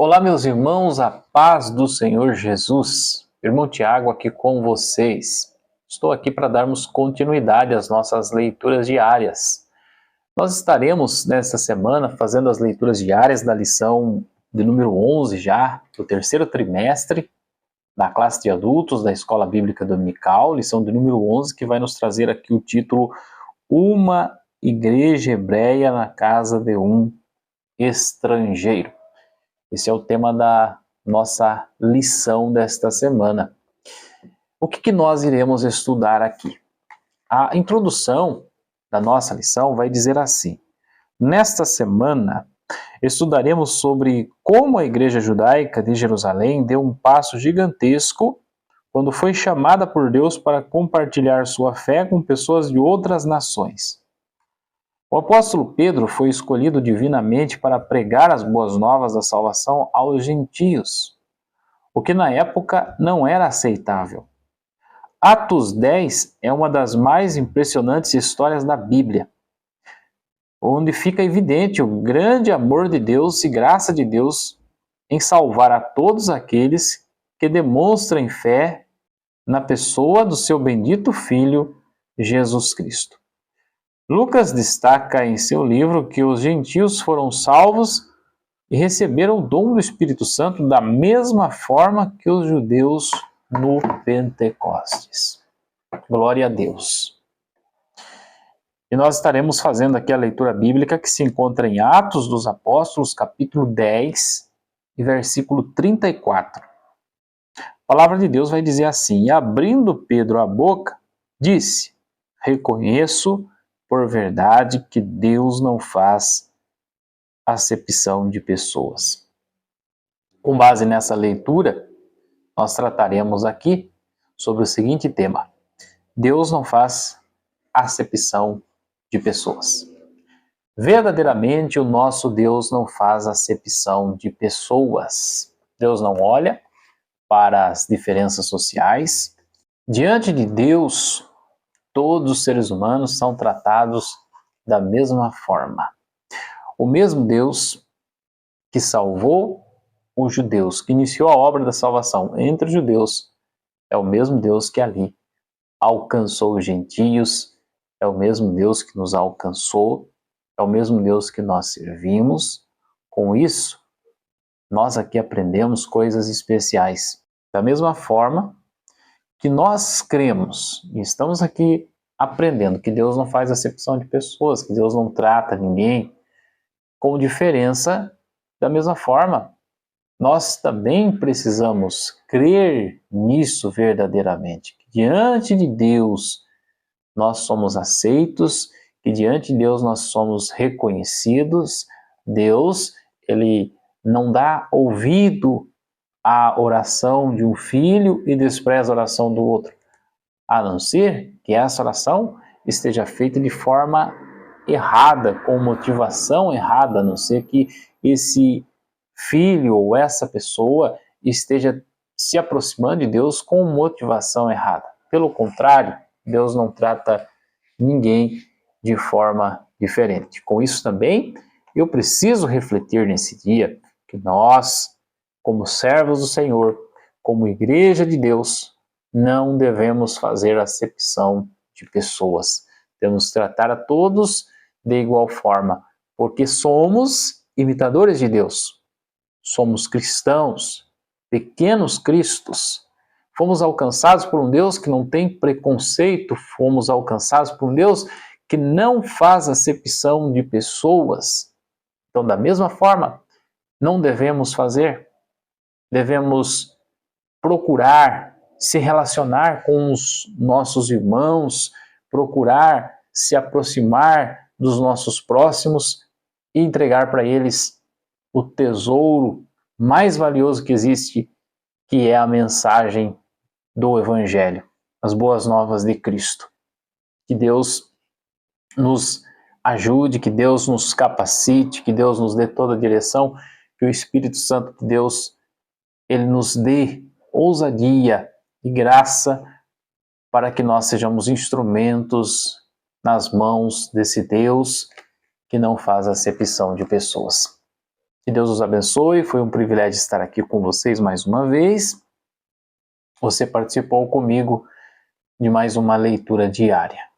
Olá, meus irmãos, a paz do Senhor Jesus. Irmão Tiago aqui com vocês. Estou aqui para darmos continuidade às nossas leituras diárias. Nós estaremos nesta semana fazendo as leituras diárias da lição de número 11 já, do terceiro trimestre, da classe de adultos da Escola Bíblica Dominical, lição de número 11, que vai nos trazer aqui o título Uma Igreja Hebreia na Casa de um Estrangeiro. Esse é o tema da nossa lição desta semana. O que nós iremos estudar aqui? A introdução da nossa lição vai dizer assim: nesta semana, estudaremos sobre como a Igreja Judaica de Jerusalém deu um passo gigantesco quando foi chamada por Deus para compartilhar sua fé com pessoas de outras nações. O apóstolo Pedro foi escolhido divinamente para pregar as boas novas da salvação aos gentios, o que na época não era aceitável. Atos 10 é uma das mais impressionantes histórias da Bíblia, onde fica evidente o grande amor de Deus e graça de Deus em salvar a todos aqueles que demonstram fé na pessoa do seu bendito Filho, Jesus Cristo. Lucas destaca em seu livro que os gentios foram salvos e receberam o dom do Espírito Santo da mesma forma que os judeus no Pentecostes. Glória a Deus. E nós estaremos fazendo aqui a leitura bíblica que se encontra em Atos dos Apóstolos, capítulo 10 e versículo 34. A palavra de Deus vai dizer assim: E abrindo Pedro a boca, disse: Reconheço por verdade que Deus não faz acepção de pessoas. Com base nessa leitura, nós trataremos aqui sobre o seguinte tema: Deus não faz acepção de pessoas. Verdadeiramente, o nosso Deus não faz acepção de pessoas. Deus não olha para as diferenças sociais. Diante de Deus, todos os seres humanos são tratados da mesma forma. O mesmo Deus que salvou os judeus, que iniciou a obra da salvação entre os judeus, é o mesmo Deus que ali alcançou os gentios, é o mesmo Deus que nos alcançou, é o mesmo Deus que nós servimos. Com isso, nós aqui aprendemos coisas especiais. Da mesma forma que nós cremos e estamos aqui aprendendo que Deus não faz acepção de pessoas, que Deus não trata ninguém com diferença, da mesma forma, nós também precisamos crer nisso verdadeiramente, que diante de Deus nós somos aceitos, que diante de Deus nós somos reconhecidos. Deus, ele não dá ouvido à oração de um filho e despreza a oração do outro, a não ser que essa oração esteja feita de forma errada, com motivação errada, a não ser que esse filho ou essa pessoa esteja se aproximando de Deus com motivação errada. Pelo contrário, Deus não trata ninguém de forma diferente. Com isso também, eu preciso refletir nesse dia que nós, como servos do Senhor, como igreja de Deus, não devemos fazer acepção de pessoas. Devemos tratar a todos de igual forma, porque somos imitadores de Deus. Somos cristãos, pequenos cristos. Fomos alcançados por um Deus que não tem preconceito, fomos alcançados por um Deus que não faz acepção de pessoas. Então, da mesma forma, não devemos fazer. Devemos procurar se relacionar com os nossos irmãos, procurar se aproximar dos nossos próximos e entregar para eles o tesouro mais valioso que existe, que é a mensagem do Evangelho, as boas novas de Cristo. Que Deus nos ajude, que Deus nos capacite, que Deus nos dê toda a direção, que o Espírito Santo de Deus ele nos dê ousadia e graça para que nós sejamos instrumentos nas mãos desse Deus que não faz acepção de pessoas. Que Deus os abençoe, foi um privilégio estar aqui com vocês mais uma vez. Você participou comigo de mais uma leitura diária.